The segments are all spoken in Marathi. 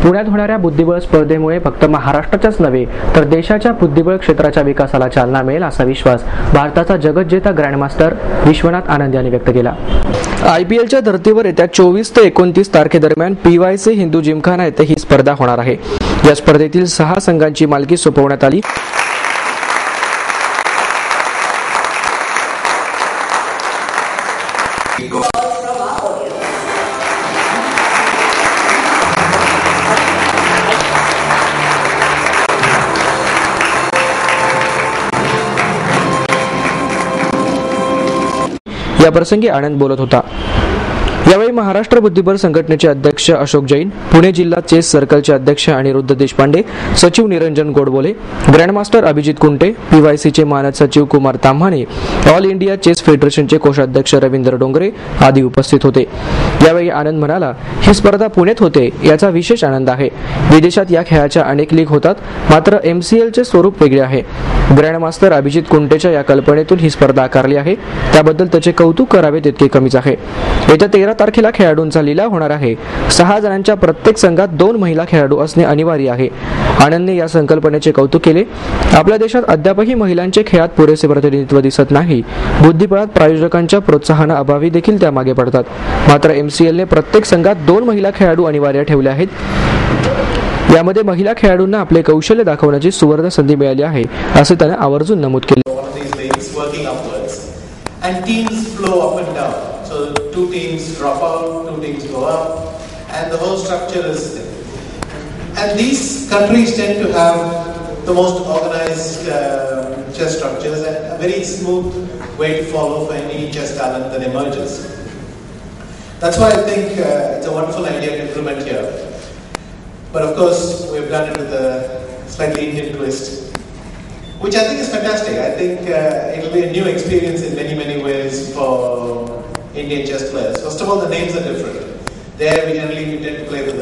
पुण्यात होणाऱ्या बुद्धिबळ स्पर्धेमुळे फक्त महाराष्ट्राच्याच नव्हे तर देशाच्या बुद्धिबळ क्षेत्राच्या विकासाला चालना मिळेल असा विश्वास भारताचा जगज्जेता ग्रँडमास्टर विश्वनाथ आनंद यांनी व्यक्त केला। IPLच्या धर्तीवर येत्या 24 ते 29 तारखेदरम्यान PYC हिंदू जिमखाना येथे ही स्पर्धा होणार आहे। या स्पर्धेतील 6 संघांची मालकी सोपवण्यात आली। या प्रसंगी आनंद बोलत होता। यावेळी महाराष्ट्र बुद्धिबळ संघटनेचे अध्यक्ष अशोक जैन, पुणे जिल्हा चेस सर्कलचे अध्यक्ष अनिरुद्ध देशपांडे, सचिव निरंजन गोडबोले, ग्रँडमास्टर अभिजित कुंटे, PYCचे मानद सचिव Kumar Tamhane, all India chess फेडरेशनचे कोषाध्यक्ष रवींद्र डोंगरे आदी उपस्थित होते। यावेळी आनंद म्हणाला, ही स्पर्धा पुण्यात होते याचा विशेष आनंद आहे। विदेशात या खेळाच्या अनेक लीग होतात, मात्र MCLचे स्वरूप वेगळे आहे। ग्रँडमास्टर अभिजित कुंटेच्या या कल्पनेतून ही स्पर्धा आकारली आहे, त्याबद्दल त्याचे कौतुक करावे तितके कमीच आहे। येत्या 13 तारखेला खेळाडूंचा लिलाव होणार आहे। 6 जणांच्या प्रत्येक संघात 2 महिला खेळाडू असणे अनिवार्य आहे। आनंदने या संकल्पनेचे कौतुक केले। आपल्या देशात अद्यापही महिलांचे खेळात पुरेसे प्रतिनिधित्व दिसत नाही। बुद्धिबळात प्रायोजकांच्या प्रोत्साहनाअभावी देखील त्या मागे पडतात, मात्र MCLने प्रत्येक संघात 2 महिला खेळाडू अनिवार्य ठेवले आहेत। यामध्ये महिला खेळाडूंना आपले कौशल्य दाखवण्याची सुवर्ण संधी मिळाली आहे, असे त्याने आवर्जून नमूद केले। And teams flow up and down. So 2 teams drop out, 2 teams go up, and the whole structure is there. And these countries tend to have the most organized chess structures and a very smooth way to follow for any chess talent that emerges. That's why I think it's a wonderful idea to implement here. But of course, we've done it with a slightly Indian twist, which I think is fantastic. I think it'll be a new experience in many ways for Indian chess players. First of all, the names are different. There we generally tend to play with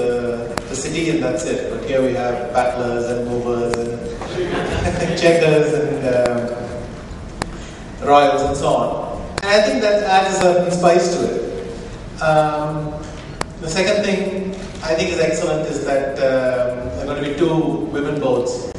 the city and that's it. But here we have battlers and movers and checkers and royals and so on. And I think that adds a certain spice to it. The second thing I think is excellent is that there are going to be 2 women boards.